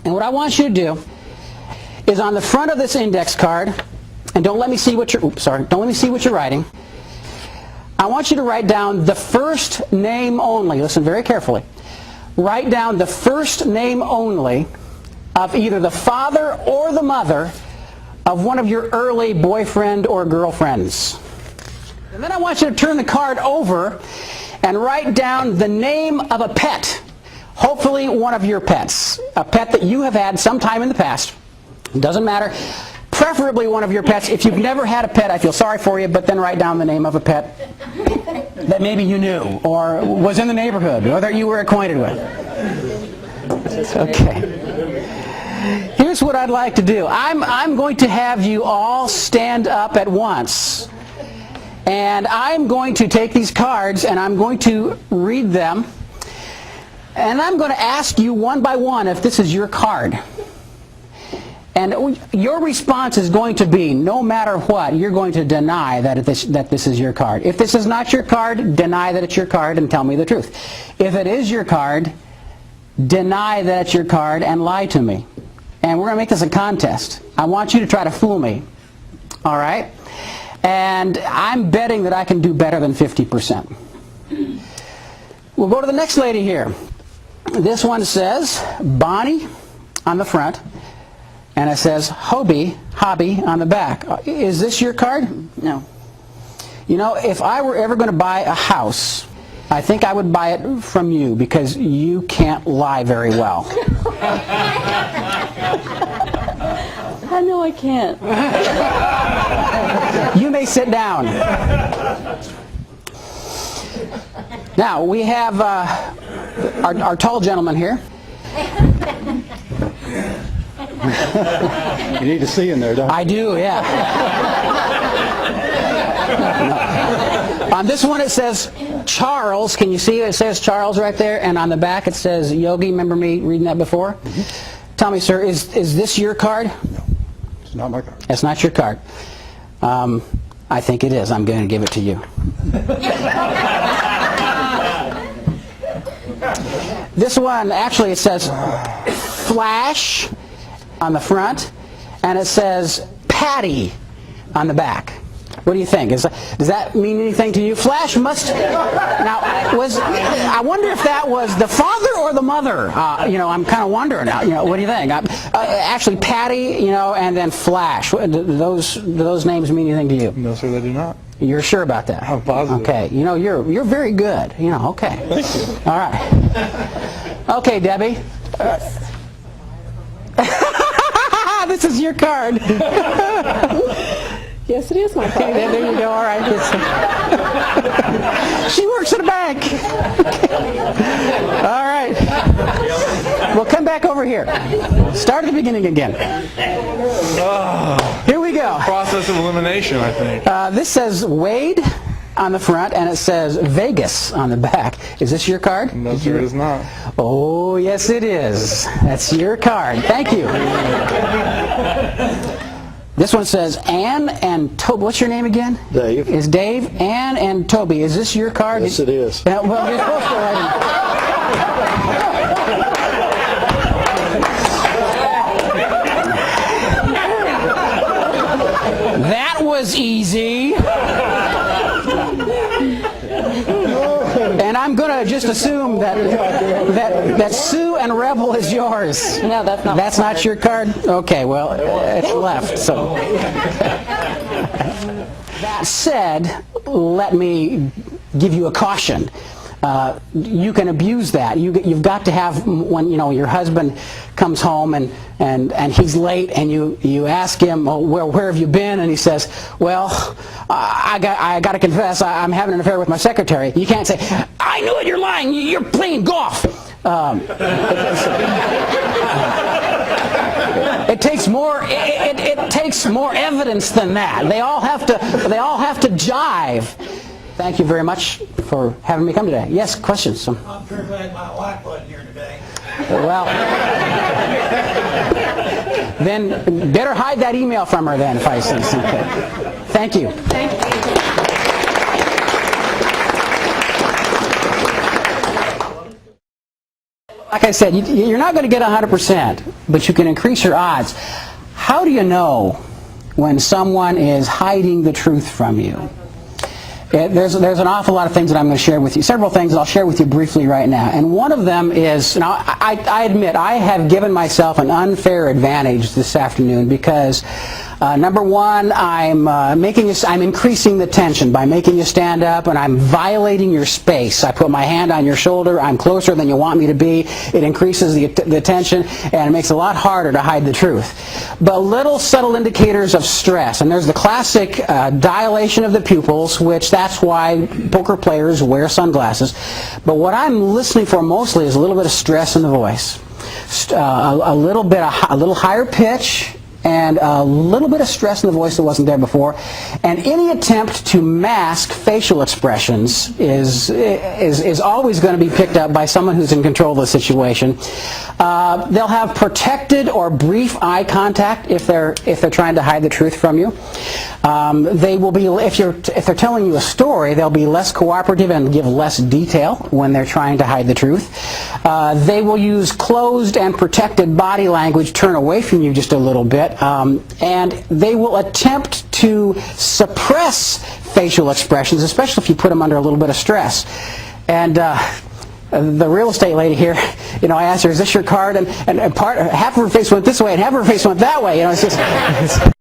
And what I want you to do is on the front of this index card, and don't let me see what you're writing. I want you to write down the first name only. Listen very carefully. Write down the first name only of either the father or the mother of one of your early boyfriend or girlfriends. And then I want you to turn the card over and write down the name of a pet. Hopefully one of your pets. A pet that you have had sometime in the past. It doesn't matter. Preferably one of your pets. If you've never had a pet, I feel sorry for you, but then write down the name of a pet that maybe you knew or was in the neighborhood or that you were acquainted with. Okay. Here's what I'd like to do. I'm going to have you all stand up at once. And I'm going to take these cards and I'm going to read them. And I'm going to ask you one by one if this is your card. And your response is going to be, no matter what, you're going to deny that this is your card. If this is not your card, deny that it's your card and tell me the truth. If it is your card, deny that it's your card and lie to me. And we're going to make this a contest. I want you to try to fool me. All right? And I'm betting that I can do better than 50%. We'll go to the next lady here. This one says Bonnie on the front. And it says hobby on the back. Is this your card? No. You know, if I were ever going to buy a house, I think I would buy it from you because you can't lie very well. I know I can't. You may sit down. Now, we have our tall gentleman here. You need to see in there, don't you? I do, yeah. On this one it says Charles. Can you see it? It says Charles right there. And on the back it says Yogi. Remember me reading that before? Mm-hmm. Tell me, sir, is this your card? No, it's not my card. It's not your card. I think it is. I'm going to give it to you. This one, actually, it says Flash on the front, and it says Patty on the back. What do you think? Does that mean anything to you? Flash must... Now, I wonder if that was the father or the mother. I'm kind of wondering now. What do you think? Actually, Patty, and then Flash. Do those names mean anything to you? No, sir, they do not. You're sure about that? I'm positive. Okay. You're very good. Okay. Thank you. All right. Okay, Debbie. This is your card. Yes, it is my card. Okay, there you go. All right. She works at a bank. All right. Well, come back over here. Start at the beginning again. Here we go. Process of elimination, I think. This says Wade on the front, and it says Vegas on the back. Is this your card? No, sir, it is not. Oh, yes, it is. That's your card. Thank you. This one says Ann and Toby. What's your name again? Dave. Is Dave? Ann and Toby. Is this your card? Yes, it is. Well, you're supposed to write it. That was easy. And I'm going to just assume that Sue and Rebel is yours. No, that's not. That's not your card? Okay, well, it's left. So that said, let me give you a caution. You can abuse that. You've got to have, when your husband comes home and he's late, and you ask him, oh, where have you been? And he says, well, I got to confess, I'm having an affair with my secretary. You can't say, I knew it, you're lying, you're playing golf. It takes more. It takes more evidence than that. They all have to jive. Thank you very much for having me come today. Yes, questions? I'm sure glad my wife wasn't here today. Well, then better hide that email from her then if I see something. Thank you. Thank you. Like I said, you're not going to get 100%, but you can increase your odds. How do you know when someone is hiding the truth from you? There's an awful lot of things that I'm going to share with you. Several things that I'll share with you briefly right now. And one of them is, now I admit, I have given myself an unfair advantage this afternoon because number one, I'm increasing the tension by making you stand up, and I'm violating your space. I put my hand on your shoulder. I'm closer than you want me to be. It increases the tension, and it makes it a lot harder to hide the truth. But little subtle indicators of stress, and there's the classic dilation of the pupils, which that's why poker players wear sunglasses. But what I'm listening for mostly is a little bit of stress in the voice, a little higher pitch, and a little bit of stress in the voice that wasn't there before. And any attempt to mask facial expressions is always going to be picked up by someone who's in control of the situation. They'll have protected or brief eye contact if they're trying to hide the truth from you. They will be, if they're telling you a story, they'll be less cooperative and give less detail when they're trying to hide the truth. They will use closed and protected body language, turn away from you just a little bit, and they will attempt to suppress facial expressions, especially if you put them under a little bit of stress. And the real estate lady here, I asked her, "Is this your card?" And half of her face went this way and half of her face went that way. It's just